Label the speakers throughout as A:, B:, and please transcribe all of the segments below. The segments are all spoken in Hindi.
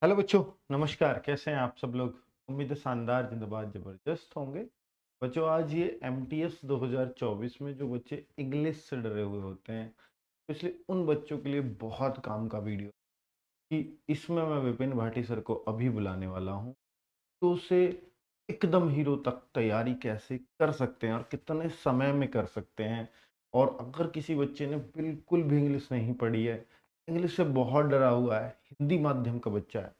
A: हेलो बच्चों, नमस्कार। कैसे हैं आप सब लोग? उम्मीद है शानदार, जिंदाबाद, जबरदस्त होंगे। बच्चों, आज ये एमटीएस 2024 में जो बच्चे इंग्लिश से डरे हुए होते हैं, तो इसलिए उन बच्चों के लिए बहुत काम का वीडियो कि इसमें मैं विपिन भाटी सर को अभी बुलाने वाला हूँ। तो उसे एकदम हीरो तक तैयारी कैसे कर सकते हैं और कितने समय में कर सकते हैं। और अगर किसी बच्चे ने बिल्कुल भी इंग्लिश नहीं पढ़ी है, इंग्लिश से बहुत डरा हुआ है, हिंदी माध्यम का बच्चा है,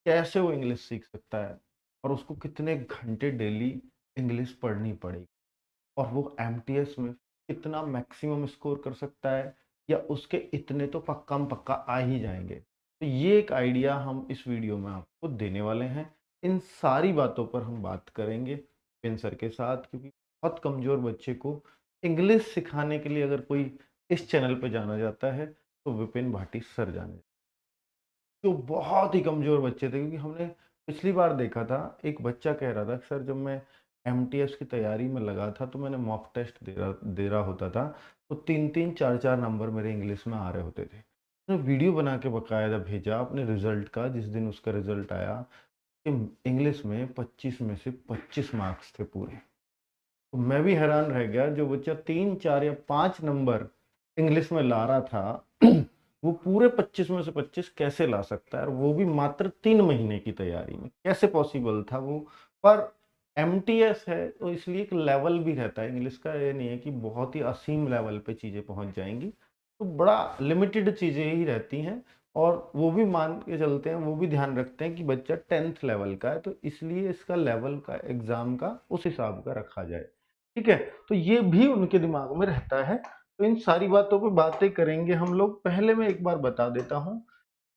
A: कैसे वो इंग्लिश सीख सकता है और उसको कितने घंटे डेली इंग्लिश पढ़नी पड़ेगी और वो एमटीएस में कितना मैक्सिमम स्कोर कर सकता है, या उसके इतने तो पक्का म पक्का आ ही जाएंगे। तो ये एक आइडिया हम इस वीडियो में आपको देने वाले हैं। इन सारी बातों पर हम बात करेंगे विपिन सर के साथ, क्योंकि बहुत कमज़ोर बच्चे को इंग्लिश सिखाने के लिए अगर कोई इस चैनल पे जाना जाता है तो विपिन भाटी सर जाने, जो बहुत ही कमज़ोर बच्चे थे। क्योंकि हमने पिछली बार देखा था, एक बच्चा कह रहा था, सर जब मैं एमटीएस की तैयारी में लगा था तो मैंने मॉक टेस्ट दे रहा होता था, तो 3-3 4-4 नंबर मेरे इंग्लिश में आ रहे होते थे। उसने वीडियो बना के बकायदा भेजा अपने रिजल्ट का, जिस दिन उसका रिजल्ट आया कि इंग्लिश में 25 में से 25 मार्क्स थे पूरे। तो मैं भी हैरान रह गया, जो बच्चा 3 4 या 5 नंबर इंग्लिश में ला रहा था वो पूरे 25 में से 25 कैसे ला सकता है, और वो भी मात्र 3 महीने की तैयारी में? कैसे पॉसिबल था वो? पर एमटीएस है तो इसलिए एक लेवल भी रहता है इंग्लिश का। ये नहीं है कि बहुत ही असीम लेवल पे चीज़ें पहुंच जाएंगी, तो बड़ा लिमिटेड चीज़ें ही रहती हैं। और वो भी मान के चलते हैं, वो भी ध्यान रखते हैं कि बच्चा 10th लेवल का है, तो इसलिए इसका लेवल का एग्जाम का उस हिसाब का रखा जाए। ठीक है? तो ये भी उनके दिमाग में रहता है। तो इन सारी बातों पे बातें करेंगे हम लोग। पहले मैं एक बार बता देता हूँ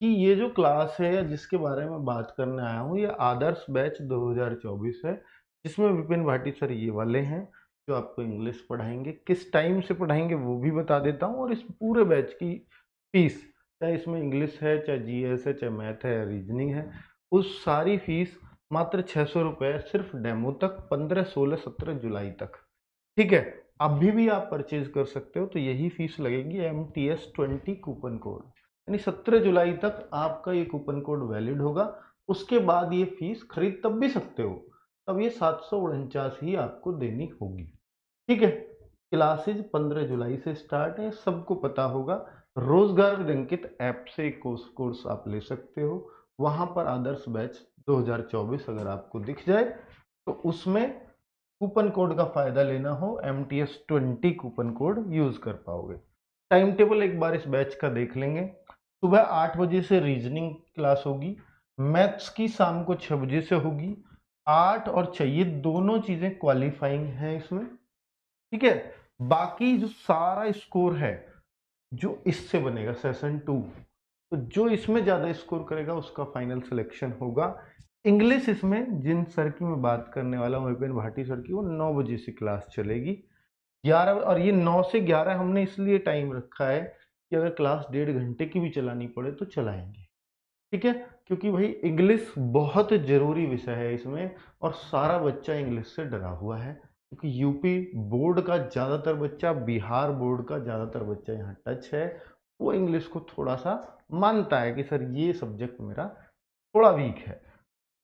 A: कि ये जो क्लास है या जिसके बारे में बात करने आया हूँ, ये आदर्श बैच 2024 है, जिसमें विपिन भाटी सर ये वाले हैं जो आपको इंग्लिश पढ़ाएंगे। किस टाइम से पढ़ाएंगे वो भी बता देता हूँ, और इस पूरे बैच की फीस, चाहे इसमें इंग्लिश है, चाहे जीएस है, चाहे मैथ है या रीजनिंग है, उस सारी फीस मात्र 600 रुपये, सिर्फ डेमो तक, 15 16 17 जुलाई तक। ठीक है? अभी भी आप परचेज कर सकते हो, तो यही फीस लगेगी। MTS 20 कूपन कोड, यानी 17 जुलाई तक आपका ये कूपन कोड वैलिड होगा। उसके बाद ये फीस खरीद तब भी सकते हो, तब ये 749 ही आपको देनी होगी। ठीक है? क्लासेज 15 जुलाई से स्टार्ट है, सबको पता होगा। रोजगार विद ऐप से कोर्स आप ले सकते हो। वहां पर आदर्श बैच 2024 अगर आपको दिख जाए तो उसमें कूपन कोड का फायदा लेना हो, MTS 20 कूपन कोड यूज कर पाओगे। टाइम टेबल एक बार इस बैच का देख लेंगे। सुबह 8 बजे से रीजनिंग क्लास होगी, मैथ्स की शाम को 6 बजे से होगी। 8 और 6 ये दोनों चीजें क्वालिफाइंग हैं इसमें। ठीक है? बाकी जो सारा स्कोर है जो इससे बनेगा सेशन 2, तो जो इसमें ज्यादा स्कोर करेगा उसका फाइनल सिलेक्शन होगा। इंग्लिश इसमें जिन सर की मैं बात करने वाला हूँ, विपिन भाटी सर की, वो 9 बजे से क्लास चलेगी। 11, और ये 9 से 11 हमने इसलिए टाइम रखा है कि अगर क्लास 1.5 घंटे की भी चलानी पड़े तो चलाएंगे। ठीक है? क्योंकि भाई इंग्लिश बहुत जरूरी विषय है इसमें, और सारा बच्चा इंग्लिश से डरा हुआ है, क्योंकि यूपी बोर्ड का ज्यादातर बच्चा, बिहार बोर्ड का ज्यादातर बच्चा यहाँ टच है। वो इंग्लिश को थोड़ा सा मानता है कि सर ये सब्जेक्ट मेरा थोड़ा वीक है।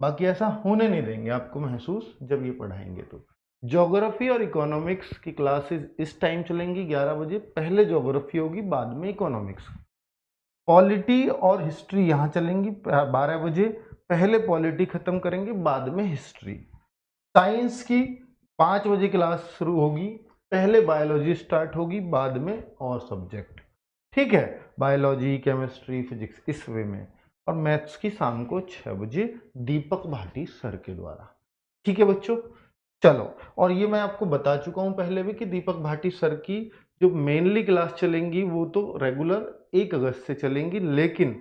A: बाकी ऐसा होने नहीं देंगे आपको महसूस जब ये पढ़ाएंगे तो। ज्योग्राफी और इकोनॉमिक्स की क्लासेस इस टाइम चलेंगी 11 बजे। पहले ज्योग्राफी होगी, बाद में इकोनॉमिक्स। पॉलिटी और हिस्ट्री यहाँ चलेंगी 12 बजे। पहले पॉलिटी खत्म करेंगे, बाद में हिस्ट्री। साइंस की 5 बजे क्लास शुरू होगी, पहले बायोलॉजी स्टार्ट होगी, बाद में और सब्जेक्ट। ठीक है? बायोलॉजी, केमिस्ट्री, फिजिक्स, इस वे में। और मैथ्स की शाम को 6 बजे, दीपक भाटी सर के द्वारा। ठीक है बच्चों? चलो, और ये मैं आपको बता चुका हूं पहले भी कि दीपक भाटी सर की जो मेनली क्लास चलेंगी वो तो रेगुलर 1 अगस्त से चलेंगी, लेकिन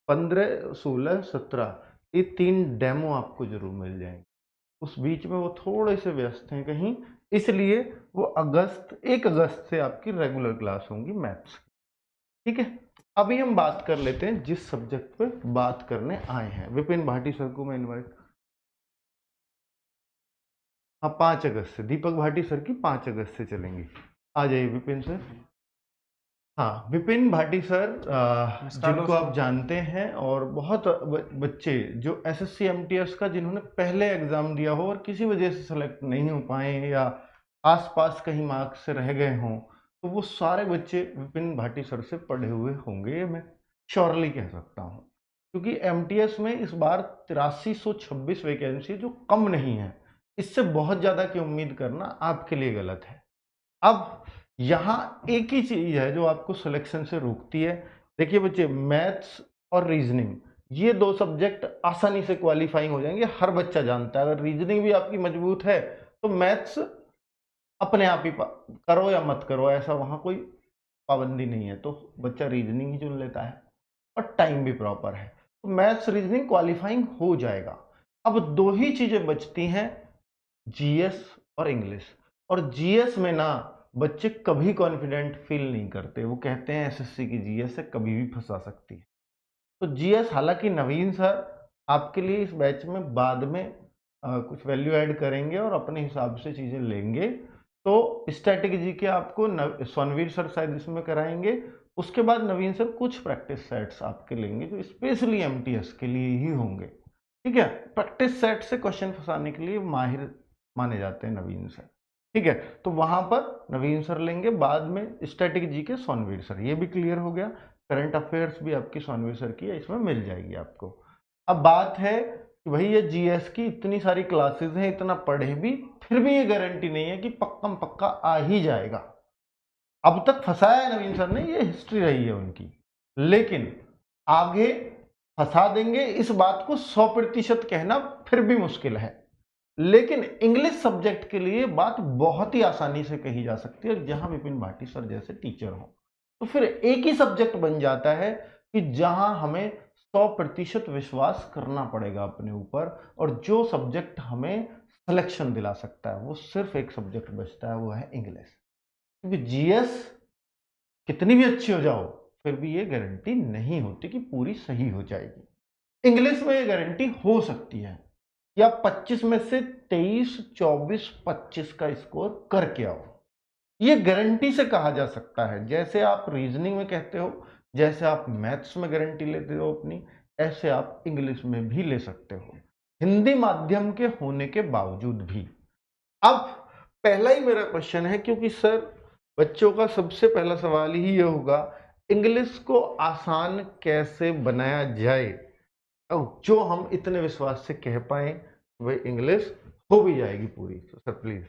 A: 15 16 17 ये 3 डेमो आपको जरूर मिल जाएंगे। उस बीच में वो थोड़े से व्यस्त हैं कहीं, इसलिए वो 1 अगस्त से आपकी रेगुलर क्लास होंगी मैथ्स। ठीक है? अभी हम बात कर लेते हैं जिस सब्जेक्ट पे बात करने आए हैं। विपिन भाटी सर को मैं इनवाइट, हाँ, 5 अगस्त से दीपक भाटी सर की 5 अगस्त से चलेंगी। आ जाइए विपिन सर। हाँ, विपिन भाटी सर,
B: नमस्कार
A: जिनको
B: दोस्तों।
A: आप जानते हैं, और बहुत बच्चे जो एसएससी एमटीएस का जिन्होंने पहले एग्जाम दिया हो और किसी वजह से सेलेक्ट नहीं हो पाए या आसपास कहीं मार्क्स से रह गए हों, तो वो सारे बच्चे विपिन भाटी सर से पढ़े हुए होंगे, ये मैं श्योरली कह सकता हूँ। क्योंकि एमटीएस में इस बार 8326 वैकेंसी, जो कम नहीं है, इससे बहुत ज़्यादा की उम्मीद करना आपके लिए गलत है। अब यहाँ एक ही चीज है जो आपको सिलेक्शन से रोकती है। देखिए बच्चे, मैथ्स और रीजनिंग, ये दो सब्जेक्ट आसानी से क्वालिफाइंग हो जाएंगे, हर बच्चा जानता है। अगर रीजनिंग भी आपकी मजबूत है तो मैथ्स अपने आप ही करो या मत करो, ऐसा वहां कोई पाबंदी नहीं है, तो बच्चा रीजनिंग ही चुन लेता है और टाइम भी प्रॉपर है, तो मैथ्स रीजनिंग क्वालिफाइंग हो जाएगा। अब दो ही चीजें बचती हैं, जीएस और इंग्लिश। और जीएस में ना बच्चे कभी कॉन्फिडेंट फील नहीं करते, वो कहते हैं एसएससी की जीएस से कभी भी फंसा सकती है। तो जीएस, हालांकि नवीन सर आपके लिए इस बैच में बाद में कुछ वैल्यू ऐड करेंगे और अपने हिसाब से चीजें लेंगे, तो स्टैटिक जी के आपको स्वनवीर सर शायद इसमें कराएंगे। उसके बाद नवीन सर कुछ प्रैक्टिस सेट्स आपके लेंगे जो स्पेशली एमटीएस के लिए ही होंगे। ठीक है, प्रैक्टिस सेट से क्वेश्चन फंसाने के लिए माहिर माने जाते हैं नवीन सर। ठीक है, तो वहां पर नवीन सर लेंगे, बाद में स्टैटिक जी के सोनवीर सर। ये भी क्लियर हो गया। करंट अफेयर्स भी आपकी सोनवीर सर की है, इसमें मिल जाएगी आपको। अब बात है कि भाई ये जीएस की इतनी सारी क्लासेस हैं, इतना पढ़े भी, फिर भी ये गारंटी नहीं है कि पक्का पक्का आ ही जाएगा। अब तक फंसाया है नवीन सर ने, ये हिस्ट्री रही है उनकी, लेकिन आगे फंसा देंगे, इस बात को 100% कहना फिर भी मुश्किल है। लेकिन इंग्लिश सब्जेक्ट के लिए बात बहुत ही आसानी से कही जा सकती है, जहां विपिन भाटी सर जैसे टीचर हो, तो फिर एक ही सब्जेक्ट बन जाता है कि जहां हमें 100% विश्वास करना पड़ेगा अपने ऊपर, और जो सब्जेक्ट हमें सिलेक्शन दिला सकता है वो सिर्फ एक सब्जेक्ट बचता है, वो है इंग्लिश। क्योंकि जीएस कितनी भी अच्छी हो जाओ, फिर भी ये गारंटी नहीं होती कि पूरी सही हो जाएगी। इंग्लिश में ये गारंटी हो सकती है कि आप 25 में से 23, 24, 25 का स्कोर करके आओ। ये गारंटी से कहा जा सकता है, जैसे आप रीजनिंग में कहते हो, जैसे आप मैथ्स में गारंटी लेते हो अपनी, ऐसे आप इंग्लिश में भी ले सकते हो, हिंदी माध्यम के होने के बावजूद भी। अब पहला ही मेरा क्वेश्चन है, क्योंकि सर बच्चों का सबसे पहला सवाल ही ये होगा, इंग्लिश को आसान कैसे बनाया जाए, और जो हम इतने विश्वास से कह पाए वह इंग्लिश हो भी जाएगी पूरी। तो सर प्लीज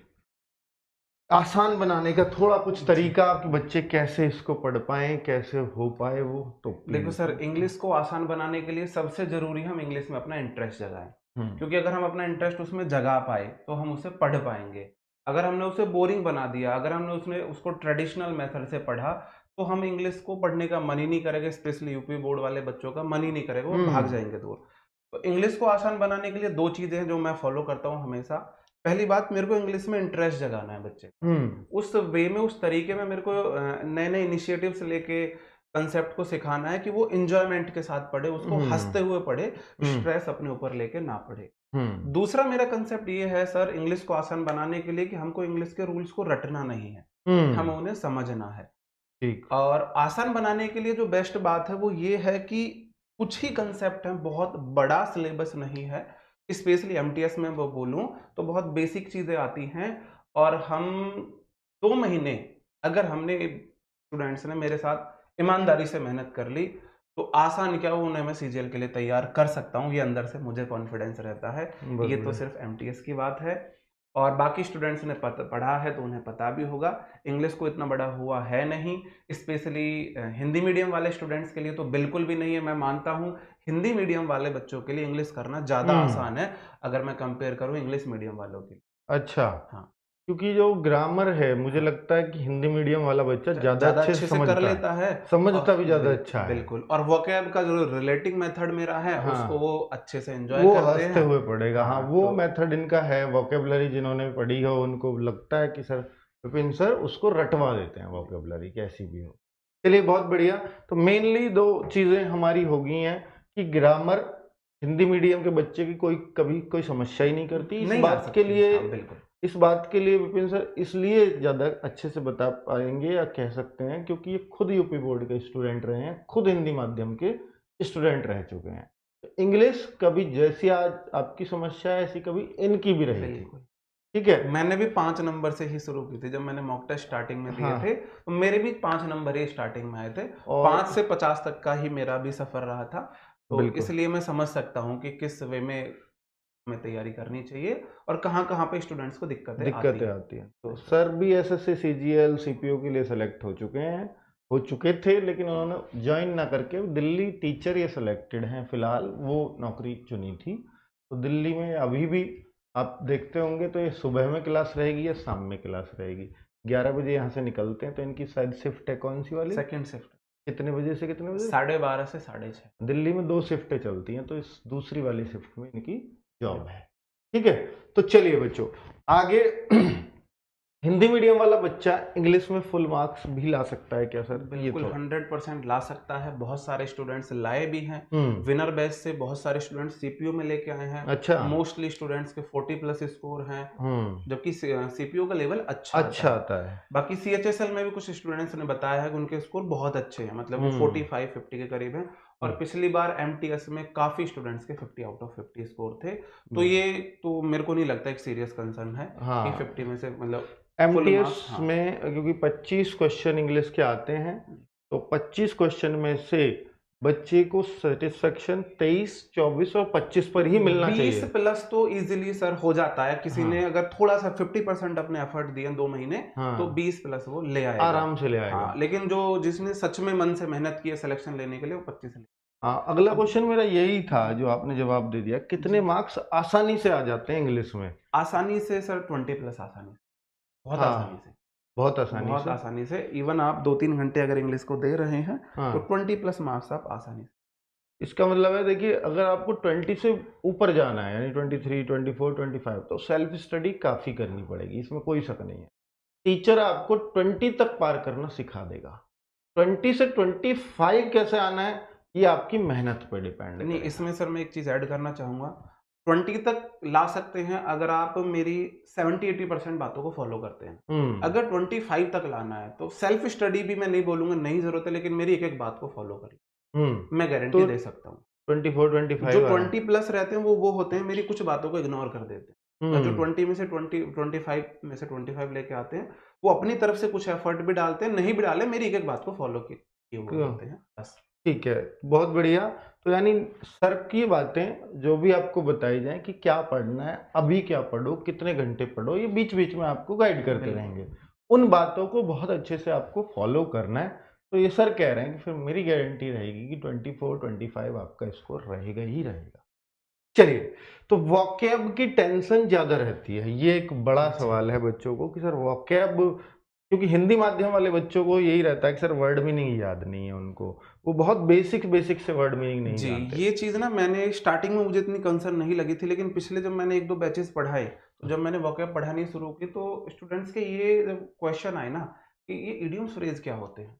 A: आसान बनाने का थोड़ा कुछ तरीका कि बच्चे कैसे इसको पढ़ पाए, कैसे हो पाए वो, तो
B: देखो
A: प्लीज।
B: सर, इंग्लिश को आसान बनाने के लिए सबसे ज़रूरी है हम इंग्लिश में अपना इंटरेस्ट जगाएँ।
A: हम्म।
B: क्योंकि अगर हम अपना इंटरेस्ट उसमें जगा पाए, तो हम उसे पढ़ पाएँगे। अगर हमने उसे बोरिंग बना दिया, अगर हमने उसको ट्रेडिशनल मेथड से पढ़ा, तो हम इंग्लिश को पढ़ने का मन ही नहीं करेगा, स्पेशली यूपी बोर्ड वाले बच्चों का मन ही नहीं करेगा, वो भाग
A: हम्म।
B: जाएँगे दूर। तो इंग्लिश को आसान बनाने के लिए 2 चीज़ें हैं जो मैं फ़ॉलो करता हूँ हमेशा। पहली बात, मेरे को इंग्लिश में इंटरेस्ट जगाना है बच्चे का।
A: हम्म।
B: उस वे में, उस तरीके में मेरे को नए-नए इनिशिएटिव्स लेके कंसेप्ट को सिखाना है कि वो एन्जॉयमेंट के साथ पढ़े, उसको हँसते
A: हम्म।
B: हुए पढ़े,
A: हम्म।
B: स्ट्रेस अपने ऊपर लेके ना पढ़े।
A: हम्म।
B: दूसरा मेरा कंसेप्ट ये है सर, इंग्लिश को आसान बनाने के लिए कि हमको इंग्लिश के रूल्स को रटना नहीं है, हमें
A: हम्म।
B: उन्हें समझना है।
A: ठीक।
B: और आसान बनाने के लिए जो बेस्ट बात है वो ये है कि कुछ ही कंसेप्ट हैं, बहुत बड़ा सिलेबस नहीं है। स्पेशली एमटीएस में वो बोलूँ तो बहुत बेसिक चीज़ें आती हैं, और हम 2 महीने अगर हमने स्टूडेंट्स ने मेरे साथ ईमानदारी से मेहनत कर ली, तो आसान क्या, वो उन्हें मैं सीजीएल के लिए तैयार कर सकता हूँ, ये अंदर से मुझे कॉन्फिडेंस रहता है।
A: बहुत
B: ये तो
A: बढ़िया।
B: सिर्फ एमटीएस की बात है, और बाकी स्टूडेंट्स ने पढ़ा है तो उन्हें पता भी होगा। इंग्लिश को इतना बड़ा हुआ है नहीं, स्पेशली हिंदी मीडियम वाले स्टूडेंट्स के लिए तो बिल्कुल भी नहीं है। मैं मानता हूँ हिंदी मीडियम वाले बच्चों के लिए इंग्लिश करना ज़्यादा
A: हम्म।
B: आसान है, अगर मैं कंपेयर करूँ इंग्लिश मीडियम वालों के लिए।
A: अच्छा,
B: हाँ,
A: क्योंकि जो ग्रामर है, मुझे
B: हाँ।
A: लगता है कि हिंदी मीडियम वाला बच्चा ज्यादा
B: ज़्यादा
A: अच्छे से
B: अच्छे से कर
A: समझता है,
B: लेता है,
A: समझता
B: और
A: भी ज्यादा अच्छा है।
B: बिल्कुल, और वोकैब का जो रिलेटिंग मेथड मेरा है, उसको
A: हाँ,
B: वो अच्छे से एंजॉय
A: वो
B: करते
A: हंसते
B: हैं।
A: हुए पढ़ेगा। हाँ,
B: हाँ,
A: वो
B: तो
A: मेथड इनका है, वोकेबलरी जिन्होंने पढ़ी हो उनको लगता है कि सर विपिन सर उसको रटवा देते हैं, वोकेबलरी कैसी भी हो। चलिए बहुत बढ़िया। तो मेनली दो चीजें हमारी हो गई हैं कि ग्रामर हिंदी मीडियम के बच्चे की कोई कभी कोई समस्या ही नहीं करती, इस
B: नहीं आ
A: बात के
B: सकती।
A: लिए
B: हाँ, बिल्कुल।
A: इस बात के लिए विपिन सर इसलिए ज़्यादा अच्छे से बता पाएंगे या कह सकते हैं क्योंकि ये खुद यूपी बोर्ड के स्टूडेंट रहे हैं, खुद हिंदी माध्यम के स्टूडेंट रह चुके हैं। तो इंग्लिश कभी जैसी आज आपकी समस्या है ऐसी कभी इनकी भी रही थी,
B: बिल्कुल।
A: ठीक है?
B: मैंने भी 5 नंबर से ही शुरू की थी। जब मैंने मॉक टेस्ट स्टार्टिंग में दिए
A: हाँ,
B: थे, तो मेरे भी 5 नंबर ही स्टार्टिंग में आए थे। 5
A: और
B: से 50 तक का ही मेरा भी सफ़र रहा था। तो
A: बिल्कुल,
B: इसलिए मैं समझ सकता हूँ कि किस वे में हमें तैयारी करनी चाहिए और कहाँ-कहाँ पे स्टूडेंट्स को दिक्कतें आती
A: दिक्कतें
B: हैं।
A: आती हैं। तो
B: बिल्कुल।
A: सर भी एसएससी, सीजीएल, सीपीओ के लिए सेलेक्ट हो चुके थे लेकिन उन्होंने जॉइन ना करके दिल्ली टीचर ये सेलेक्टेड हैं फिलहाल, वो नौकरी चुनी थी। तो दिल्ली में अभी भी आप देखते होंगे तो ये सुबह में क्लास रहेगी या शाम में क्लास रहेगी। 11 बजे यहाँ से निकलते हैं तो इनकी शायद शिफ्ट है कौन सी वाली?
B: सेकंड शिफ्ट
A: कितने बजे से कितने बजे?
B: 12:30 से 6:30।
A: दिल्ली में 2 शिफ्टें चलती हैं तो इस दूसरी वाली शिफ्ट में इनकी जॉब है। ठीक है? तो चलिए बच्चों आगे हिंदी मीडियम वाला बच्चा इंग्लिश में फुल मार्क्स भी ला सकता है क्या सर? ये
B: बिल्कुल
A: तो
B: 100% ला सकता है। बहुत सारे स्टूडेंट्स लाए भी हैं।
A: हुँ,
B: विनर बैच से बहुत सारे स्टूडेंट्स सीपीओ में लेके आए हैं।
A: अच्छा,
B: मोस्टली स्टूडेंट्स के 40 प्लस स्कोर हैं,
A: हुँ,
B: जबकि सीपीओ का लेवल अच्छा आता
A: अच्छा
B: है।
A: आता है।
B: बाकी सीएचएसएल में भी कुछ स्टूडेंट्स ने बताया है कि उनके स्कोर बहुत अच्छे हैं, मतलब वो
A: हुँ,
B: 45-50 के करीब हैं।
A: हुँ,
B: और पिछली बार एमटीएस में काफ़ी स्टूडेंट्स के 50 आउट ऑफ 50 स्कोर थे। तो
A: हुँ,
B: ये तो मेरे को नहीं लगता एक सीरियस कंसर्न है कि
A: हाँ,
B: 50 में से मतलब फुल
A: एमटीएस
B: मार्क्स। हाँ।
A: में क्योंकि 25 क्वेश्चन इंग्लिश के आते हैं, तो 25 क्वेश्चन में से बच्चे को सैटिस्फैक्शन 23, 24 और 25 पर ही मिलना
B: 20
A: चाहिए।
B: प्लस तो इजीली सर हो जाता है। किसी
A: हाँ,
B: ने अगर थोड़ा सा 50% अपने एफर्ट दिए 2 महीने, तो
A: हाँ,
B: 20 प्लस वो ले आएगा।
A: आराम से ले
B: हाँ,
A: आएगा।
B: लेकिन जो जिसने सच में मन से मेहनत की है सिलेक्शन लेने के लिए, वो 25 ले।
A: हाँ, अगला
B: अब
A: क्वेश्चन मेरा यही था
B: जी,
A: जो आपने जवाब दे दिया, कितने
B: जी।
A: मार्क्स आसानी से आ जाते हैं इंग्लिश में?
B: आसानी से सर 20 प्लस आसानी से, बहुत आसानी
A: हाँ,
B: से,
A: बहुत आसानी
B: बहुत
A: से।
B: आसानी से। इवन आप 2-3 घंटे अगर इंग्लिश को दे रहे हैं, तो
A: हाँ,
B: 20 प्लस मार्क्स आप आसानी से।
A: इसका मतलब है देखिए अगर आपको 20 से ऊपर जाना है यानी 23, 24, 25 तो सेल्फ स्टडी काफ़ी करनी पड़ेगी, इसमें कोई शक नहीं है। टीचर आपको 20 तक पार करना सिखा देगा। 20 से 25 कैसे आना है, ये आपकी मेहनत पे डिपेंड
B: नहीं,
A: करेगा।
B: इसमें सर मैं एक चीज़ ऐड करना चाहूँगा। 20 तक ला सकते हैं अगर आप मेरी 70-80% बातों को फ़ॉलो करते हैं।
A: हुँ,
B: अगर 25 तक लाना है, तो सेल्फ स्टडी भी मैं नहीं बोलूँगा नहीं ज़रूरत है, लेकिन मेरी एक-एक बात को फ़ॉलो करिए।
A: हुँ,
B: मैं गारंटी
A: तो
B: दे सकता हूँ।
A: 24,
B: जो
A: 25 आराम
B: 20 प्लस रहते हैं, वो होते हैं मेरी कुछ बातों को इग्नोर कर देते हैं। और जो
A: हुँ,
B: 20 में से 25 में से 25 लेके आते हैं, वो अपनी तरफ से कुछ एफर्ट भी डालते हैं, नहीं भी डाले मेरी एक-एक बात को फ़ॉलो किए हुए
A: क्यों?
B: होते हैं, बस।
A: ठीक है, बहुत बढ़िया। तो यानी सर की बातें जो भी आपको बताई जाएँ कि क्या पढ़ना है, अभी क्या पढ़ो, कितने घंटे पढ़ो, ये बीच-बीच में आपको गाइड करते
B: बिल्कुल।
A: रहेंगे। उन बातों को बहुत अच्छे से आपको फ़ॉलो करना है। तो ये सर कह रहे हैं कि फिर मेरी गारंटी रहेगी कि 24, 25 आपका स्कोर रहेगा ही रहेगा। चलिए, तो वोकैब की टेंशन ज़्यादा रहती है। ये एक बड़ा
B: जी।
A: सवाल है बच्चों को कि सर वोकैब क्योंकि हिंदी माध्यम वाले बच्चों को यही रहता है कि सर वर्ड मीनिंग याद नहीं है उनको। वो बहुत बेसिक से वर्ड मीनिंग नहीं
B: जी,
A: जानते।
B: ये चीज़ ना मैंने स्टार्टिंग में मुझे इतनी कंसर्न नहीं लगी थी, लेकिन पिछले जब मैंने 1-2 बैचेज़ पढ़ाए, तो जब मैंने वोकैब पढ़ानी शुरू की, तो स्टूडेंट्स के ये जब क्वेश्चन आए ना कि ये इडियम्स फ्रेज़ क्या होते हैं?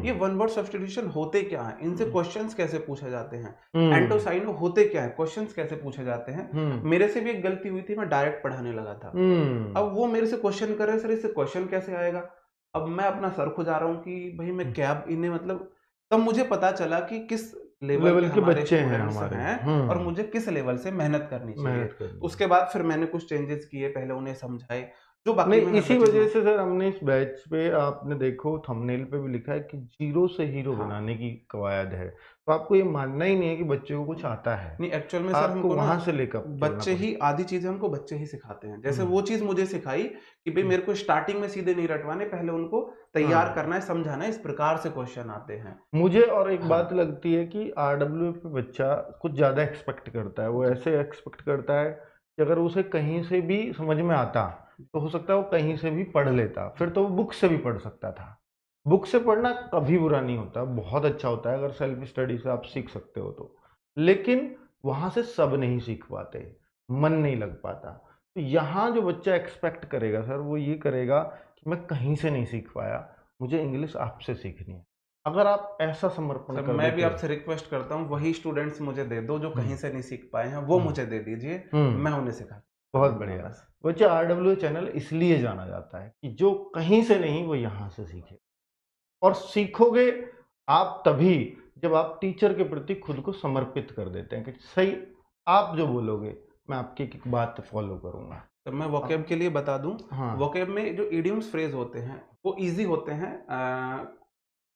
B: ये
A: हुँ,
B: वन वर्ड सब्स्टिट्यूशन होते क्या हैं? इनसे
A: हुँ,
B: क्वेश्चंस कैसे पूछे जाते हैं?
A: हुँ,
B: एंटोसाइनो होते क्या हैं? क्वेश्चंस कैसे पूछे जाते हैं?
A: हुँ,
B: मेरे से भी एक गलती हुई थी, मैं डायरेक्ट पढ़ाने लगा था।
A: हुँ,
B: अब वो मेरे से क्वेश्चन कर रहे हैं, सर इससे क्वेश्चन कैसे आएगा? अब मैं अपना सर खुजा रहा हूँ कि भई मैं
A: हुँ।
B: क्या इन्हें मतलब तब मुझे पता चला कि किस लेवल के
A: लेवल के
B: हमारे
A: बच्चे हैं
B: स्टूडेंट्स
A: हमारे।
B: हैं और
A: हुँ,
B: मुझे किस लेवल से मेहनत करनी चाहिए।
A: मेहनत करनी है।
B: उसके बाद फिर मैंने कुछ चेंजेस किए, पहले उन्हें समझाए, जो बाकी
A: नहीं,
B: मैं हर
A: इसी
B: बैचेज़ में।
A: वजह से सर हमने इस बैच पे आपने देखो थंबनेल पे भी लिखा है कि ज़ीरो से हीरो
B: हाँ।
A: बनाने की कवायद है। तो आपको ये मानना ही नहीं है कि बच्चे को कुछ आता है।
B: नहीं, एक्चुअल में सर
A: आपको
B: हमको ना
A: वहाँ से लेकर चलना
B: बच्चे
A: पड़ता
B: ही आधी चीज़ें हमको बच्चे ही सिखाते हैं। जैसे
A: हुँ,
B: वो चीज़ मुझे सिखाई कि भई
A: हुँ,
B: मेरे को स्टार्टिंग में सीधे नहीं रटवाने, पहले उनको तैयार
A: हाँ।
B: करना है, समझाना है, इस प्रकार से क्वेश्चन आते हैं।
A: मुझे और एक
B: हाँ,
A: बात लगती है कि आरडब्ल्यू पे बच्चा कुछ ज़्यादा एक्सपेक्ट करता है। वो
B: जी।
A: ऐसे एक्सपेक्ट करता है कि अगर उसे कहीं से भी समझ में आता, तो हो सकता है वो कहीं से भी पढ़ लेता। फिर तो वो बुक से भी पढ़ सकता था। बुक से पढ़ना कभी बुरा नहीं होता, बहुत अच्छा होता है अगर सेल्फ स्टडी से आप सीख सकते हो तो। लेकिन वहाँ से सब नहीं सीख पाते, मन नहीं लग पाता। तो यहाँ जो बच्चा एक्सपेक्ट करेगा सर, वो ये करेगा कि मैं कहीं से नहीं सीख पाया, मुझे इंग्लिश आपसे सीखनी है। अगर आप ऐसा समर्पण
B: सर
A: कर
B: मैं भी
A: देते
B: आपसे रिक्वेस्ट करता हूँ, वही स्टूडेंट्स मुझे दे दो जो
A: हुँ,
B: कहीं से नहीं सीख पाए हैं, वो
A: हुँ,
B: मुझे दे दीजिए,
A: हुँ।
B: मैं उन्हें सिखा।
A: बहुत
B: दूंगा
A: बढ़िया।
B: बस।
A: बच्चे RWA चैनल इसलिए जाना जाता है कि जो कहीं से नहीं वो यहाँ से सीखे, और सीखोगे आप तभी जब आप टीचर के प्रति खुद को समर्पित कर देते हैं कि सही आप जो बोलोगे मैं आपकी एक बात फॉलो करूंगा।
B: तो मैं वोकैब के लिए बता दूं,
A: हाँ।
B: वोकैब में जो इडियम्स फ्रेज होते हैं वो इजी होते हैं।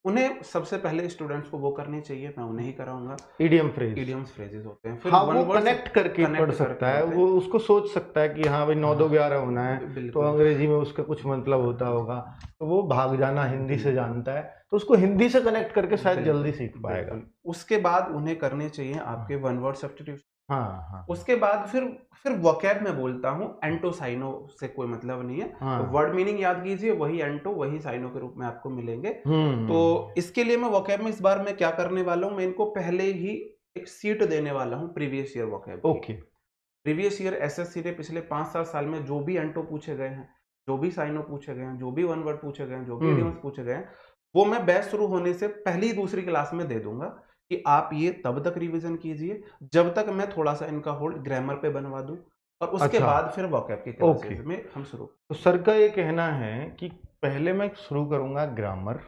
B: उन्हें सबसे पहले स्टूडेंट्स को वो करनी चाहिए, मैं उन्हें ही कराऊंगा।
A: इडियम फ्रेज,
B: इडियम्स फ्रेजेस होते हैं, फिर
A: हाँ
B: वन
A: वो
B: वर्ड्स
A: कनेक्ट करके पढ़
B: कनेक्ट
A: सकता
B: करके
A: है,
B: होते
A: वो
B: हैं।
A: उसको सोच सकता है कि हाँ भाई 9 2 11 होना है, तो
B: बिल्कुल
A: अंग्रेजी में उसका कुछ मतलब होता होगा, तो वो भाग जाना हिंदी से जानता है, तो उसको हिंदी से कनेक्ट करके शायद जल्दी सीख पाएगा।
B: बिल्कुल। उसके बाद उन्हें करने चाहिए आपके वन वर्ड सब्स्टिट्यूशन।
A: हाँ हाँ
B: उसके बाद फिर वोकैब में बोलता हूँ, एंटो साइनो से कोई मतलब नहीं है।
A: हाँ।
B: वर्ड मीनिंग याद कीजिए, वही एंटो वही साइनो के रूप में आपको मिलेंगे। तो
A: हम्म।
B: इसके लिए मैं वोकैब में इस बार मैं क्या करने वाला हूँ, मैं इनको पहले ही एक सीट देने वाला हूँ प्रीवियस ईयर वोकैब की।
A: ओके।
B: प्रीवियस ईयर एसएससी ने पिछले 5-7 साल में जो भी एंटो पूछे गए हैं, जो भी साइनो पूछे गए हैं, जो भी वन वर्ड पूछे गए हैं, जो भी इडियम्स पूछे गए हैं, वो मैं बैच शुरू होने से पहली दूसरी क्लास में दे दूंगा कि आप ये तब तक रिवीजन कीजिए जब तक मैं थोड़ा सा इनका होल्ड ग्रामर पे बनवा दूं, और उसके
A: अच्छा।
B: बाद फिर वोकैब की
A: ओके,
B: क्लासेस में हम शुरू।
A: तो सर का ये कहना है कि पहले मैं शुरू करूंगा ग्रामर,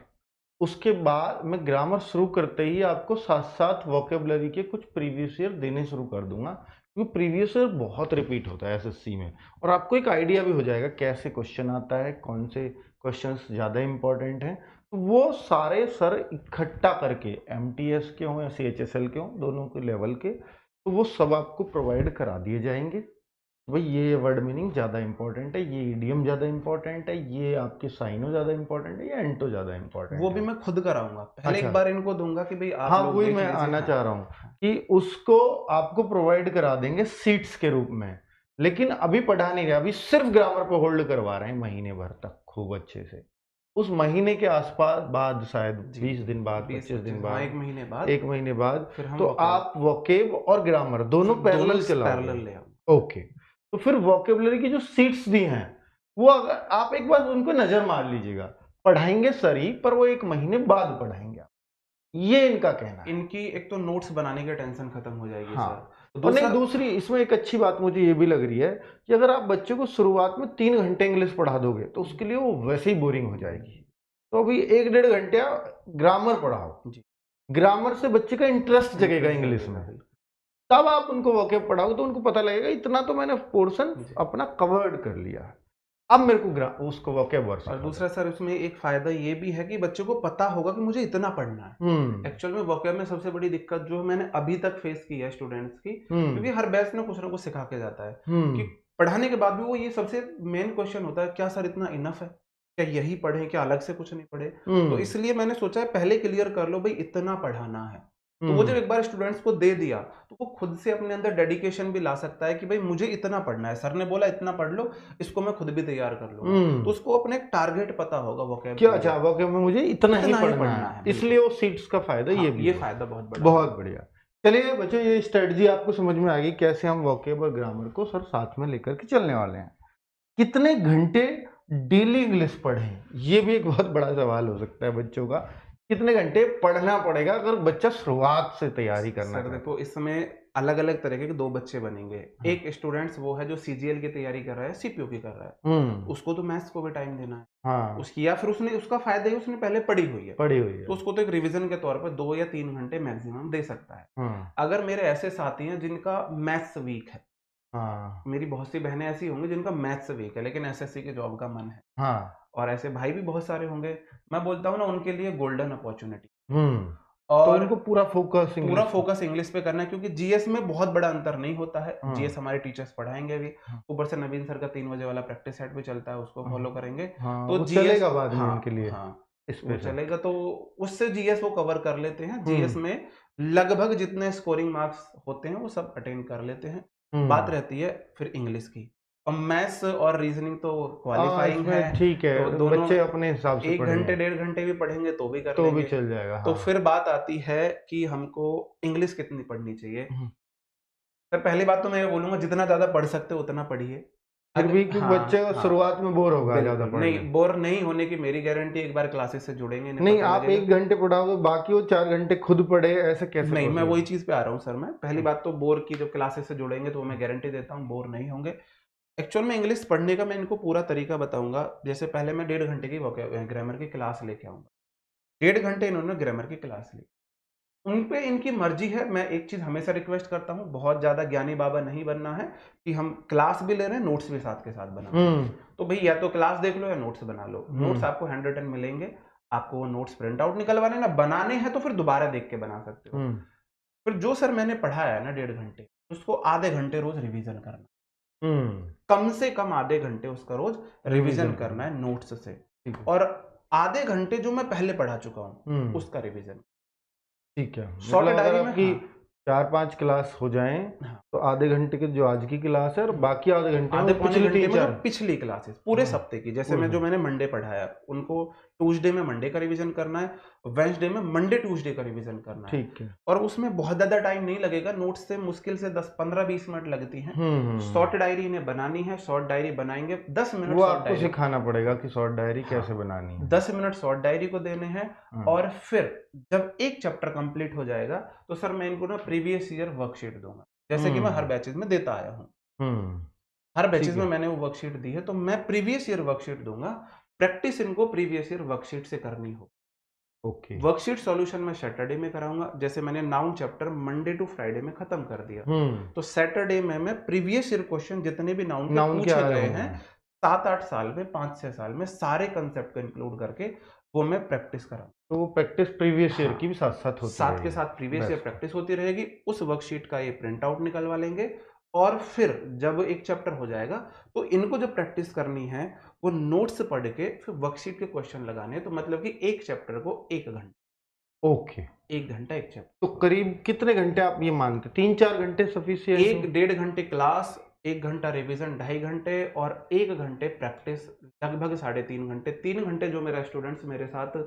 A: उसके बाद मैं ग्रामर शुरू करते ही आपको साथ साथ वोकेबलरी के कुछ प्रीवियस ईयर देने शुरू कर दूंगा, क्योंकि प्रीवियस ईयर बहुत रिपीट होता है एसएससी में, और आपको एक आइडिया भी हो जाएगा कैसे क्वेश्चन आता है, कौन से क्वेश्चंस ज़्यादा इंपॉर्टेंट हैं, तो वो सारे सर इकट्ठा करके एमटीएस के हों या सीएचएसएल के हों, दोनों के लेवल के, तो वो सब आपको प्रोवाइड करा दिए जाएंगे। भाई ये वर्ड मीनिंग ज़्यादा इंपॉर्टेंट है, ये इडियम ज़्यादा इंपॉर्टेंट है, ये आपके साइनो ज़्यादा इंपॉर्टेंट है, या एंटो ज़्यादा इंपॉर्टेंट
B: वो
A: है।
B: भी मैं खुद कराऊंगा, पहले
A: अच्छा।
B: एक बार इनको दूंगा कि भाई आप
A: हाँ
B: लोग
A: वही
B: देख
A: मैं
B: लीजिए।
A: आना
B: हाँ
A: चाह रहा हूँ कि उसको आपको प्रोवाइड करा देंगे सीट्स के रूप में, लेकिन अभी पढ़ा नहीं रहे, अभी सिर्फ ग्रामर पे होल्ड करवा रहे हैं महीने भर तक खूब अच्छे से। उस महीने के आसपास बाद शायद
B: जी
A: 20 दिन बाद 25 दिन
B: हाँ,
A: बाद,
B: एक महीने बाद,
A: एक महीने बाद,
B: फिर हम
A: तो
B: वोकैब
A: आप वोकेब और ग्रामर दोनों पैरेलल चलाओगे।
B: पैरेलल ले आऊंगा।
A: ओके, तो फिर वोकेबलरी की जो सीट्स दी हैं वो अगर आप एक बार उनको नजर मार लीजिएगा, पढ़ाएंगे सर ही पर वो एक महीने बाद पढ़ाएंगे आप, ये इनका कहना है।
B: इनकी एक तो नोट्स बनाने की टेंशन खत्म हो जाएगी
A: हाँ,
B: सर।
A: और नहीं
B: दूसरा,
A: दूसरी इसमें एक अच्छी बात मुझे ये भी लग रही है कि अगर आप बच्चे को शुरुआत में 3 घंटे इंग्लिश पढ़ा दोगे तो उसके लिए वो वैसे ही बोरिंग हो जाएगी, तो अभी 1 डेढ़ घंटे ग्रामर पढ़ाओ,
B: जी
A: ग्रामर से बच्चे का इंटरेस्ट जगेगा इंग्लिश में, तब आप उनको वोकैब पढ़ाओगे तो उनको पता लगेगा इतना तो मैंने पोर्शन अपना कवर्ड कर लिया है, अब मेरे को उसको वोकैब वर्ड
B: और
A: सिखा
B: दूसरा सर उसमें एक फायदा ये भी है कि बच्चे को पता होगा कि मुझे इतना पढ़ना है। एक्चुअल में वोकैब में सबसे बड़ी दिक्कत जो मैंने अभी तक फेस की है स्टूडेंट्स की, क्योंकि हर बैच में कुछ ना कुछ सिखा के जाता है कि पढ़ाने के बाद भी वो ये सबसे मेन क्वेश्चन होता है, क्या सर इतना इनफ है, क्या यही पढ़े, क्या अलग से कुछ नहीं पढ़े। तो इसलिए मैंने सोचा है पहले क्लियर कर लो भाई इतना पढ़ाना है, तो वो जब एक बार स्टूडेंट्स को दे दिया तो वो खुद से अपने अंदर डेडिकेशन भी ला सकता है कि भाई मुझे इतना पढ़ना है, सर ने बोला इतना पढ़ लो, इसको मैं खुद भी तैयार कर लूंगा। तो उसको अपने एक टारगेट पता होगा वोकैब
A: क्या अच्छा वोकैब में मुझे इतना ही पढ़ना है, इसलिए वो सीट्स का फायदा ये भी
B: ये
A: है।
B: फायदा बहुत बड़ा,
A: बहुत बढ़िया। चलिए बच्चों ये स्ट्रेटजी आपको समझ में आ गई कैसे हम वोकैब और ग्रामर को सर साथ में लेकर के चलने वाले हैं। कितने घंटे डेली इंग्लिश पढ़ें, ये भी एक बहुत बड़ा सवाल हो सकता है बच्चों का, कितने घंटे पढ़ना पड़ेगा अगर बच्चा शुरुआत से तैयारी करना
B: सर
A: चाहता है।
B: देखो इसमें अलग अलग तरीके के दो बच्चे बनेंगे। एक स्टूडेंट्स वो है जो सीजीएल की तैयारी कर रहा है, सीपीओ की कर रहा है, उसको तो मैथ्स को भी टाइम देना है।
A: हाँ।
B: उसकी या फिर उसने उसका फायदा है उसने पहले पढ़ी हुई है,
A: तो
B: उसको तो एक रिवीजन के तौर पर 2 या 3 घंटे मैक्सिमम दे सकता है। अगर मेरे ऐसे साथी हैं जिनका मैथ्स वीक है, मेरी बहुत सी बहनें ऐसी होंगी जिनका मैथ्स वीक है लेकिन एसएससी के जॉब का मन है, और ऐसे भाई भी बहुत सारे होंगे, मैं बोलता हूँ ना उनके लिए गोल्डन अपॉर्चुनिटी।
A: और तो उनको पूरा फोकस
B: इंग्लिश पे करना है, क्योंकि जीएस में बहुत बड़ा अंतर नहीं होता है। जीएस हमारे टीचर्स पढ़ाएंगे भी, ऊपर से नवीन सर का 3 बजे वाला प्रैक्टिस सेट भी चलता है, उसको फॉलो करेंगे, तो
A: वो
B: जीएस
A: चलेगा बाद में उनके लिए।
B: वो चलेगा, तो उससे जीएस वो कवर कर लेते हैं। जीएस में लगभग जितने स्कोरिंग मार्क्स होते हैं वो सब अटेन कर लेते हैं। बात रहती है फिर इंग्लिश की, और मैथ्स और रीजनिंग तो क्वालिफाइंग है,
A: ठीक है,
B: तो दोनों
A: बच्चे अपने हिसाब से
B: 1 घंटे 1.5 घंटे भी पढ़ेंगे तो भी कर
A: तो
B: लेंगे,
A: भी चल जाएगा।
B: तो फिर बात आती है कि हमको इंग्लिश कितनी पढ़नी चाहिए। सर पहली बात तो मैं ये बोलूंगा जितना ज्यादा पढ़ सकते हो उतना पढ़िए,
A: फिर भी क्योंकि बच्चे शुरुआत में बोर होगा ज्यादा पढ़ने।
B: नहीं, बोर नहीं होने की मेरी गारंटी, एक बार क्लासेस से जुड़ेंगे
A: नहीं आप 1 घंटे पढ़ाओगे बाकी वो 4 घंटे खुद पढ़े, ऐसे कैसे?
B: नहीं, मैं वही चीज पे आ रहा हूँ सर। मैं पहली बात तो बोर की, जब क्लासेस से जुड़ेंगे तो मैं गारंटी देता हूँ बोर नहीं होंगे। एक्चुअल में इंग्लिश पढ़ने का मैं इनको पूरा तरीका बताऊंगा। जैसे पहले मैं 1.5 घंटे की ग्रामर की क्लास लेके आऊंगा। 1.5 घंटे इन्होंने ग्रामर की क्लास ली। उन पे इनकी मर्जी है। मैं एक चीज हमेशा रिक्वेस्ट करता हूँ, बहुत ज्यादा ज्ञानी बाबा नहीं बनना है कि हम क्लास भी ले रहे हैं, नोट्स भी साथ के साथ बना रहे हैं। तो भाई या तो क्लास देख लो या नोट्स बना लो। नोट्स आपको हैंड रिटन मिलेंगे, आपको वो नोट्स प्रिंट आउट निकलवाने ना, बनाने हैं तो फिर दोबारा देख के बना सकते हो। फिर जो सर मैंने पढ़ाया है ना 1.5 घंटे, उसको आधे घंटे रोज रिवीजन करना। कम से कम आधे घंटे उसका रोज रिवीजन करना है नोट्स से। और आधे घंटे जो मैं पहले पढ़ा चुका हूँ उसका रिवीजन।
A: ठीक है,
B: शॉर्ट
A: मतलब अगर
B: डायरी में
A: आपकी
B: हाँ,
A: 4-5 क्लास हो जाएं
B: हाँ,
A: तो आधे घंटे की जो आज की क्लास है और बाकी आधे घंटे में
B: आधे
A: वो
B: पौने
A: पिछले
B: घंटे में जो
A: 3-4
B: पिछली क्लासेस पूरे
A: हाँ,
B: सप्ते की, जैसे
A: पूरे
B: मैं जो
A: हाँ।
B: मैंने मंडे पढ़ाया उनको ट्यूसडे में मंडे का रिवीजन करना है, वेंसडे में मंडे ट्यूसडे का रिवीजन करना है।
A: ठीक है।
B: और उसमें बहुत ज्यादा टाइम नहीं लगेगा, नोट्स से मुश्किल से 10-15-20 मिनट लगती हैं। शॉर्ट डायरी इन्हें बनानी है, शॉर्ट डायरी बनाएंगे 10 मिनट
A: वो
B: शॉर्ट
A: आपको
B: डायरी,
A: सिखाना पड़ेगा कि शॉर्ट डायरी
B: हाँ,
A: कैसे बनानी है।
B: 10 मिनट शॉर्ट डायरी को देने हैं।
A: हाँ।
B: और फिर जब एक चैप्टर कंप्लीट हो जाएगा तो सर मैं इनको ना प्रीवियस ईयर वर्कशीट दूंगा, जैसे कि मैं हर बैचेज में देता आया हूँ। हर बैचेज में मैंने वो वर्कशीट दी है, तो मैं प्रीवियस ईयर वर्कशीट दूंगा। प्रैक्टिस इनको प्रीवियस ईयर वर्कशीट से करनी हो।
A: ओके।
B: वर्कशीट सॉल्यूशन मैं सैटरडे में कराऊंगा। जैसे मैंने noun chapter Monday to Friday में खत्म कर दिया, तो सैटरडे में मैं प्रीवियस ईयर क्वेश्चन जितने भी नाउन के पूछे गए हैं 7-8 साल में, 5-6 साल में, सारे कंसेप्ट को इंक्लूड करके वो मैं प्रैक्टिस कराऊंगा।
A: तो वो प्रैक्टिस प्रीवियस ईयर
B: हाँ,
A: की भी साथ साथ होती
B: साथ
A: रहेगी।
B: के साथ प्रीवियस ईयर
A: बेस्ट।
B: प्रैक्टिस होती रहेगी। उस वर्कशीट का ये प्रिंट आउट निकलवा लेंगे। और फिर जब एक चैप्टर हो जाएगा तो इनको जो प्रैक्टिस करनी है वो नोट्स पढ़ के फिर वर्कशीट के क्वेश्चन लगाने हैं। तो मतलब कि एक चैप्टर को 1 घंटा,
A: ओके।
B: 1 घंटा एक चैप्टर।
A: तो करीब कितने घंटे आप ये मानते, 3-4 घंटे सफिशिएंट?
B: 1-1.5 घंटे क्लास, 1 घंटा रिवीजन, 2.5 घंटे और 1 घंटे प्रैक्टिस, लगभग 3.5 घंटे। 3 घंटे जो मेरा स्टूडेंट्स मेरे साथ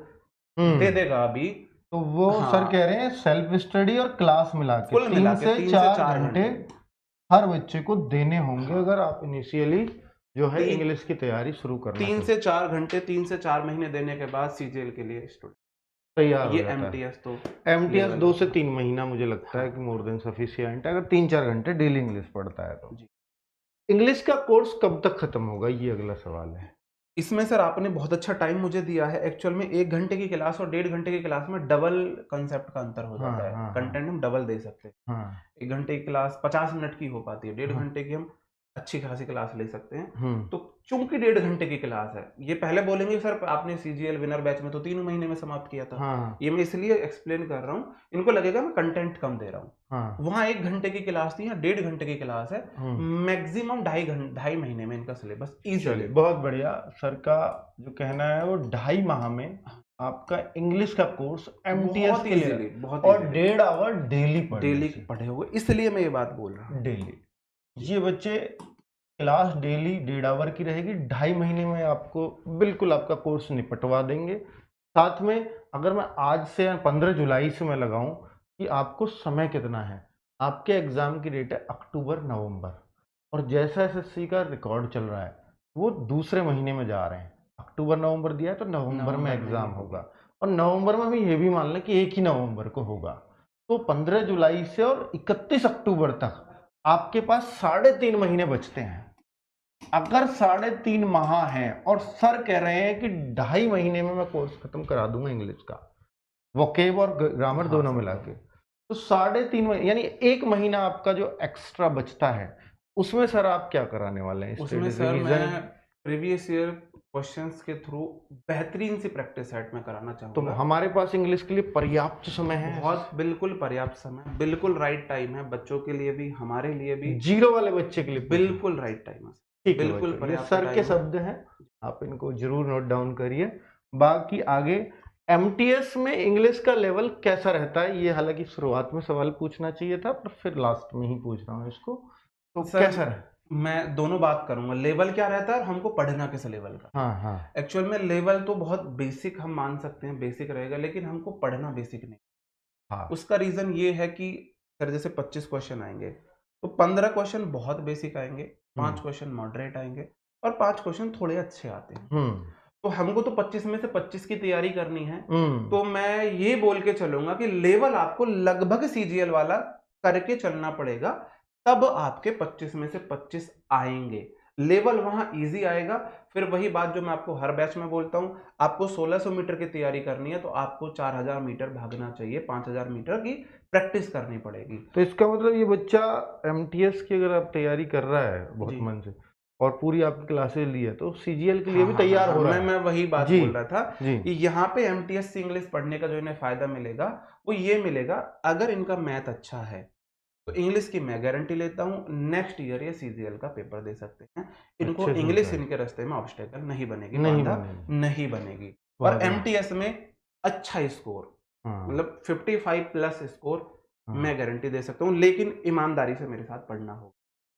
B: दे देगा अभी,
A: तो वो सर
B: हाँ,
A: कह रहे हैं सेल्फ स्टडी और क्लास मिला के
B: कुल मिला
A: 3
B: के
A: से
B: 3 से
A: 4
B: 4
A: घंटे
B: घंटे।
A: हर बच्चे को देने होंगे,
B: हाँ,
A: अगर आप इनिशियली जो है
B: 3
A: इंग्लिश की तैयारी शुरू करना
B: 3
A: चाहते
B: से 4 घंटे, 3 से 4 महीने देने के बाद सीजीएल के लिए स्टूडेंट
A: तैयार हो
B: ये
A: जाता है।
B: एमटीएस तो
A: एमटीएस
B: लेवल
A: 2 से
B: होता
A: 3 महीना मुझे लगता है
B: हाँ,
A: कि मोर देन सफिशिएंट है, अगर 3-4 घंटे डेली इंग्लिश पढ़ता है तो।
B: जी।
A: इंग्लिश का कोर्स कब तक खत्म होगा, ये अगला सवाल है।
B: इसमें सर आपने बहुत अच्छा टाइम मुझे दिया है। एक्चुअल में 1 घंटे की क्लास और 1.5 घंटे की क्लास में डबल कंसेप्ट का अंतर हो जाता है। कंटेंट हम डबल दे सकते हैं।
A: हाँ
B: 1 घंटे की क्लास 50 मिनट की हो पाती है, 1.5
A: हाँ
B: घंटे की हम अच्छी खासी क्लास ले सकते हैं।
A: हम्म
B: तो चूंकि 1.5 घंटे की क्लास है, ये पहले बोलेंगे सर आपने सीजीएल विनर बैच में तो 3 महीने में समाप्त किया था।
A: हाँ
B: ये मैं इसलिए एक्सप्लेन कर रहा हूँ, इनको लगेगा मैं कंटेंट कम दे रहा हूँ।
A: हाँ
B: वहां 1 घंटे की क्लास थी, यहाँ 1.5 घंटे की क्लास है। मैक्सिमम 2.5 महीने में इनका सिलेबस
A: चलिए
B: इजीली।
A: बहुत बढ़िया। सर का जो कहना है वो 2.5 माह में आपका इंग्लिश का कोर्स एमटीएस
B: बहुत
A: के लिए
B: इजीली, बहुत
A: और
B: इजीली
A: 1.5 आवर डेली पढ़ने
B: डेली
A: से।
B: पढ़े हुए, इसलिए मैं ये बात बोल रहा हूँ।
A: डेली ये बच्चे क्लास डेली 1.5 आवर की रहेगी, 2.5 महीने में आपको बिल्कुल आपका कोर्स निपटवा देंगे। साथ में अगर मैं आज से 15 जुलाई से मैं लगाऊं कि आपको समय कितना है, आपके एग्जाम की डेट है अक्टूबर नवंबर, और जैसा एसएससी का रिकॉर्ड चल रहा है वो दूसरे महीने में जा रहे हैं। अक्टूबर नवंबर दिया है तो नवंबर में एग्जाम होगा, और नवंबर में हम ये भी मान लें कि 1 ही नवंबर को होगा। तो 15 जुलाई से और 31 अक्टूबर तक आपके पास 3.5 महीने बचते हैं। अगर 3.5 माह हैं और सर कह रहे हैं कि 2.5 महीने में मैं कोर्स खत्म करा दूंगा इंग्लिश का, वोकेब और ग्रामर दोनों मिला के, तो 3.5 महीने यानी 1 महीना आपका जो एक्स्ट्रा बचता है उसमें सर आप क्या कराने वाले हैं?
B: उसमें सर मैं प्रीवियस ईयर क्वेश्चंस के थ्रू बेहतरीन सी प्रैक्टिस सेट में कराना
A: तो
B: चाहूंगा।
A: हमारे पास इंग्लिश के लिए पर्याप्त समय है,
B: बहुत बिल्कुल पर्याप्त समय, बिल्कुल राइट टाइम है, बच्चों के लिए भी हमारे लिए भी
A: जीरो वाले बच्चे के लिए
B: बिल्कुल राइट टाइम है।
A: ठीक है
B: बिल्कुल
A: बच्चों, ये
B: पर्याप्त
A: सर के
B: टाइम है।
A: शब्द हैं, आप इनको जरूर नोट डाउन करिए। बाकी आगे एमटीएस में इंग्लिश का लेवल कैसा रहता है, ये हालांकि शुरुआत में सवाल पूछना चाहिए था पर फिर लास्ट में ही पूछ रहा हूँ इसको, तो
B: सर
A: कैसा है?
B: मैं दोनों बात करूंगा, लेवल क्या रहता है और हमको पढ़ना किस लेवल का।
A: हाँ हाँ
B: एक्चुअल में लेवल तो बहुत बेसिक हम मान सकते हैं, बेसिक रहेगा, लेकिन हमको पढ़ना बेसिक नहीं।
A: हाँ
B: उसका रीजन ये है कि सर जैसे 25 क्वेश्चन आएंगे तो 15 क्वेश्चन बहुत बेसिक आएंगे, 5 क्वेश्चन मॉडरेट आएंगे और 5 क्वेश्चन थोड़े अच्छे आते हैं। तो हमको तो 25 में से 25 की तैयारी करनी है। तो मैं ये बोल के चलूंगा कि लेवल आपको लगभग सीजीएल वाला करके चलना पड़ेगा, तब आपके 25 में से 25 आएंगे। लेवल वहां इजी आएगा। फिर वही बात जो मैं आपको हर बैच में बोलता हूं, आपको 1600 मीटर की तैयारी करनी है तो आपको 4000 मीटर भागना चाहिए, 5000 मीटर की प्रैक्टिस करनी पड़ेगी।
A: तो इसका मतलब ये बच्चा एमटीएस की अगर आप तैयारी कर रहा है बहुत
B: जी
A: मन से और पूरी आपकी क्लासेस ली है तो सीजीएल के लिए
B: हाँ
A: भी
B: हाँ हाँ
A: तैयार
B: हाँ
A: हो रहा
B: मैं
A: है।
B: वही बात
A: जी
B: बोल रहा था
A: जी।
B: कि यहाँ पे एमटीएस सी इंग्लिश पढ़ने का जो इन्हें फायदा मिलेगा वो ये मिलेगा, अगर इनका मैथ अच्छा है तो इंग्लिश की मैं गारंटी लेता हूँ नेक्स्ट ईयर ये सीजीएल का पेपर दे सकते हैं। इनको
A: अच्छे से
B: इंग्लिश
A: होता है।
B: इनके रास्ते में ऑब्स्टेकल नहीं बनेगी,
A: नहीं
B: बाधा
A: बनेगी।
B: नहीं बनेगी। और
A: बहुत बढ़िया।
B: एमटीएस में अच्छा स्कोर,
A: हाँ
B: मतलब 55 प्लस स्कोर
A: हाँ।
B: मैं गारंटी दे सकता हूँ, लेकिन ईमानदारी से मेरे साथ पढ़ना होगा।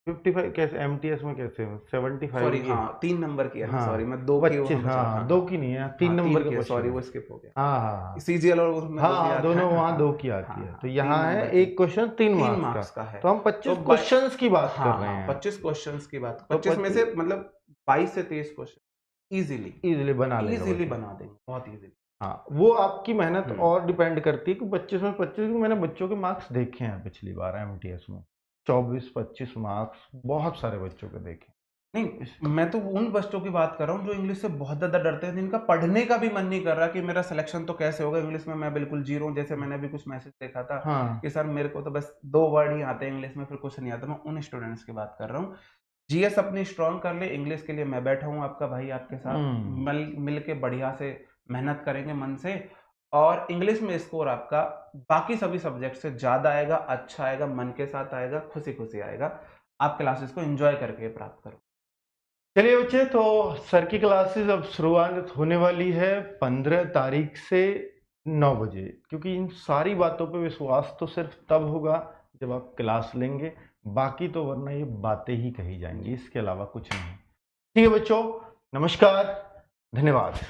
A: 55 कैसे एमटीएस में कैसे 75
B: सॉरी
A: की है?
B: हाँ 3 नंबर की है ना,
A: हाँ
B: सॉरी मैं 2 की
A: पच्चीस,
B: वहां
A: हाँ
B: बचा,
A: हाँ
B: हाँ
A: दो
B: हाँ
A: की नहीं है,
B: हाँ
A: 3 नंबर
B: 3
A: का
B: की है,
A: क्वेश्चन
B: सॉरी
A: है।
B: वो स्किप हो गया।
A: हाँ हाँ हाँ।
B: सीजीएल और उसमें
A: हाँ
B: 2 की
A: हाँ
B: आता है
A: दोनों
B: ना,
A: वहाँ
B: हाँ
A: 2 की
B: हाँ
A: आती है,
B: हाँ
A: तो
B: तीन
A: यहाँ है
B: नंबर की
A: एक क्वेश्चन 3
B: 3
A: मार्क्स का।
B: मार्क्स का है।
A: तो हम
B: तो
A: 25 क्वेश्चंस की बात कर
B: हाँ
A: रहे
B: हाँ
A: हैं।
B: 25 क्वेश्चंस की बात,
A: तो
B: 25 में से मतलब 22 से 23 क्वेश्चन इजीली
A: इजीली बना लेगा
B: इजीली
A: बच्चा।
B: बना देंगे, बहुत इजीली।
A: हाँ वो आपकी मेहनत
B: हम्म
A: और डिपेंड करती है कि 25 में 25, मैंने बच्चों के मार्क्स देखे हैं पिछली बार एमटीएस में 24-25 मार्क्स बहुत सारे बच्चों के देखे।
B: नहीं, मैं तो उन बच्चों की बात कर रहा हूँ जो इंग्लिश से बहुत ज्यादा डरते हैं, जिनका पढ़ने का भी मन नहीं कर रहा कि मेरा सिलेक्शन तो कैसे होगा, इंग्लिश में मैं बिल्कुल जीरो हूँ। जैसे मैंने अभी कुछ मैसेज देखा था
A: हाँ।
B: कि सर मेरे को तो बस 2 वर्ड ही आते हैं इंग्लिश में, फिर कुछ नहीं आता। मैं उन स्टूडेंट्स की बात कर रहा हूँ। जीएस अपनी स्ट्रांग कर ले, इंग्लिश के लिए मैं बैठा हूँ आपका भाई आपके साथ,
A: हम्म।
B: मिल के बढ़िया से मेहनत करेंगे मन से, और इंग्लिश में स्कोर आपका बाकी सभी सब्जेक्ट से ज्यादा आएगा, अच्छा आएगा, मन के साथ आएगा, खुशी खुशी आएगा। आप क्लासेस को एंजॉय करके प्राप्त करो।
A: चलिए बच्चे, तो सर की क्लासेस अब शुरुआत होने वाली है 15 तारीख से 9 बजे, क्योंकि इन सारी बातों पे विश्वास तो सिर्फ तब होगा जब आप क्लास लेंगे, बाकी तो वरना ये बातें ही कही जाएंगी, इसके अलावा कुछ नहीं। ठीक है बच्चों, नमस्कार, धन्यवाद।